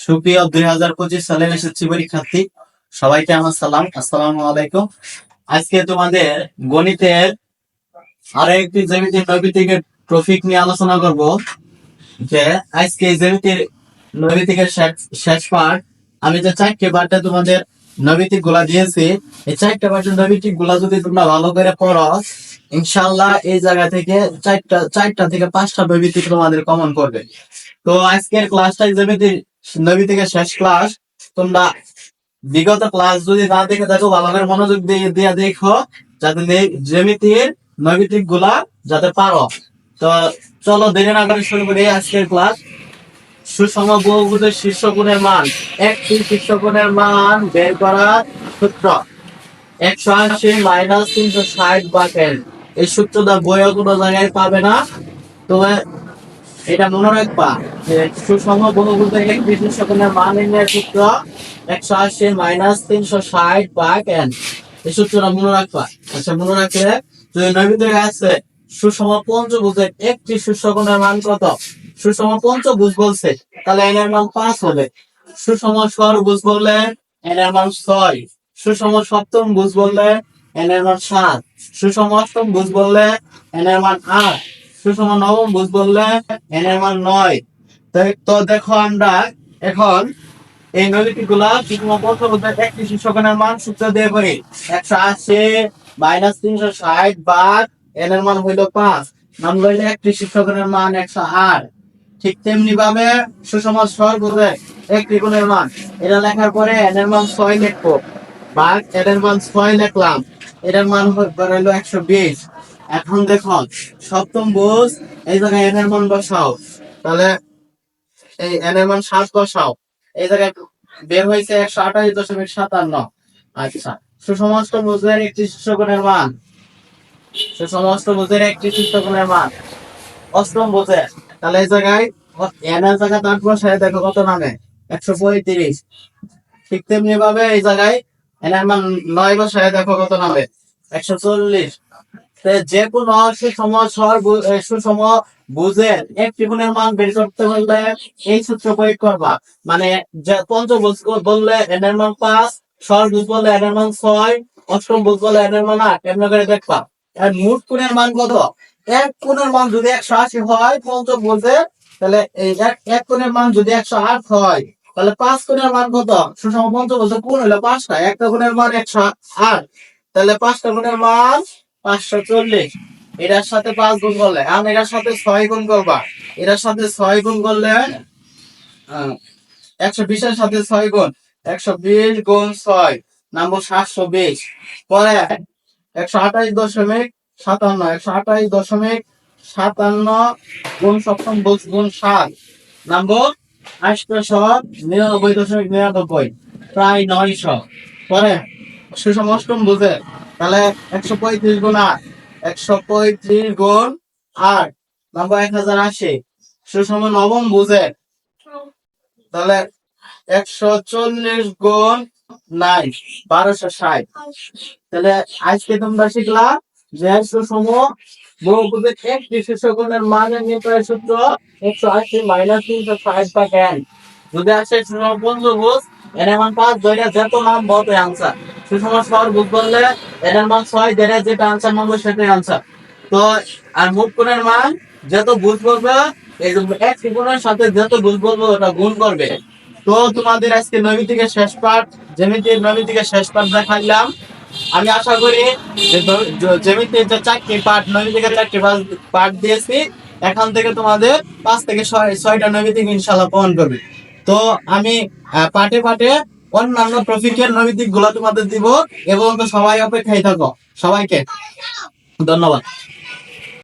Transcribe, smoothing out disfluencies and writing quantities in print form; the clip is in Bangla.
সুপ্রিয় 2025 সালের এসএসসি পরীক্ষার্থী, সবাইকে আমার সালাম। আসসালামু আলাইকুম। আজকে তোমাদের গণিতের আরো একটি জ্যামিতিক নৈবিত্তিকের টপিক নিয়ে আলোচনা করব। যে আজকে এই জ্যামিতির নৈবিত্তিকের শেষ পার্ট। আমি যে 4টে পার্টে তোমাদের নৈবিত্তিক গুলা দিয়েছি, এই 4টে পার্টের নৈবিত্তিক গুলা যদি তোমরা ভালো করে পড়ো, ইনশাআল্লাহ এই জায়গা থেকে চারটা থেকে 5টা নৈবিত্তিক তোমাদের কমন করবে। তো আজকের ক্লাসটাই নৈবিত্তিকের শেষ ক্লাস। তোমরা বিগত ক্লাস যদি না দেখে থাকো, ভালো করে মনোযোগ দিয়ে দেখো, যাতে জ্যামিতির নৈবিত্তিক গুলা যাতে পারো। তো চলো দেরি না করে শুরু করি আজকের ক্লাস। সুষম বহুভুজের শীর্ষকোণের মান, একটি শীর্ষকোণের মান বের করার সূত্র 180 মাইনাস 360 ভাগের। এই সূত্রটা বইয়ে কোনো জায়গায় পাবে না, তবে এটা মনে রাখবা যে সুষম বহুভুজের একটি শীর্ষকোণের মান নির্ণয়ের সূত্র 180 মাইনাস 360 ভাগ n। এই সূত্রটা মনে রাখবা। আচ্ছা, মনে রাখলে যদি নৈবিত্তিক আছে সুষম পঞ্চভুজের একটি শীর্ষকোণের মান কত, সুষম পঞ্চভুজ বলছে, তাহলে n এর মান 5 হবে। সুষম ষড়ভুজ বললে n এর মান 6, সুষম সপ্তমভুজ বললে n এর মান 7, সুষম অষ্টমভুজ বললে n এর মান 8, সুষম নবমভুজ বললে n এর মান 9। তো দেখো আমরা এখন এই নৈবিত্তিক গুলা সুষম পঞ্চভুজের একটি শীর্ষকোণের মান সূত্র দিয়ে করি। 180 মাইনাস 360 ভাগ n এর মান হইল 5, নাম লইলে একটি শীর্ষকোণের মান 108। ঠিক তেমনি ভাবে সুষম ষড়ভুজের একটি কোণের মান, এটা লেখার পরে n এর মান 6 লিখবো, ভাগ n এর মান 6 লিখলাম, এটার মান হইল 120। এখন দেখো সপ্তমভুজ, এই জায়গায় n এর মান বসাও, তাহলে এই n এর মান 7 বসাও, এই জায়গায় বের হয়েছে 128.57। আচ্ছা, সুষম অষ্টভুজের একটি শীর্ষকোণের মান, সুষম অষ্টভুজের একটি শীর্ষকোণের মান অষ্টম ভুজের, তাহলে এই জায়গায় n এর জায়গায় 8 বসায় দেখো কত নামে 135। ঠিক তেমনি ভাবে এই জায়গায় n এর মান 9 বসায় দেখো কত নামে 140। যে কোনো সুষম ভুজের একটি কোণের মান বের করতে হলে এই সূত্র প্রয়োগ করবা। মানে যে পঞ্চভুজ বললে n এর মান 5, ষড়ভুজ বললে n এর মান 6, অষ্টমভুজ বললে n এর মান 8, এমন করে দেখবা। আর মোট কোণের মান কত, এক কোণের মান যদি 180 হয় পঞ্চভুজে, তাহলে এই এক কোণের মান যদি 108 হয়, তাহলে 5 কোণের মান কত, সুষম পঞ্চভুজে কোণ হলো 5টা, একটা কোণের মান 108, তাহলে 5টা কোণের মান 540। এটার সাথে 5 গুণ করলে, আর এটার সাথে 6 গুণ করবা, এটার সাথে 6 গুণ করলে 120 এর সাথে 6 গুণ, 120 গুণ 6 নাম্বার 720। পরে 128.57 গুণ সপ্তম ভুজ গুণ 7 নাম্বার 899.99, প্রায় 900। পরে সুষম অষ্টম ভুজের, তাহলে 135 গুণ 8, 135 গুণ 8 নাম্বার 1080। সুষম নবম ভুজের, তাহলে 140 গুণ 9, 1260। তাহলে আজকে তোমরা শিখলা যে সুষম বহুভুজের একটি শীর্ষকোণের মান নির্ণয়ের সূত্র 180 মাইনাস 360 ভাগ n। যদি আসে সুষম পঞ্চভুজ, n এর মান 5 ধরে যত নাম বলতে আনসার। সুষম ষড়ভুজ বললে n এর মান 6 ধরে যেটা আনসার নাম সেটাই আনসার। তো আর মোট কোণের মান যত ভুজ বলবে, এই এক ত্রিকোণের সাথে যত ভুজ বলবে ওটা গুণ করবে। তো তোমাদের আজকে নৈবিত্তিকের শেষ পাঠ, জ্যামিতির নৈবিত্তিকের শেষ পাঠ দেখাইলাম। আমি আশা করি যে জ্যামিতির যে 4টি পাঠ, নৈবিত্তিকের 4টি পাঠ দিয়েছি, এখান থেকে তোমাদের 5 থেকে 6টা নৈবিত্তিক ইনশাআল্লাহ প্রমাণ করবে। তো আমি পাঠে পাঠে অন্যান্য টপিকের নৈবিত্তিক গুলো তোমাদের দিব, এবং তো সবাই অপেক্ষায় থাকো। সবাইকে ধন্যবাদ।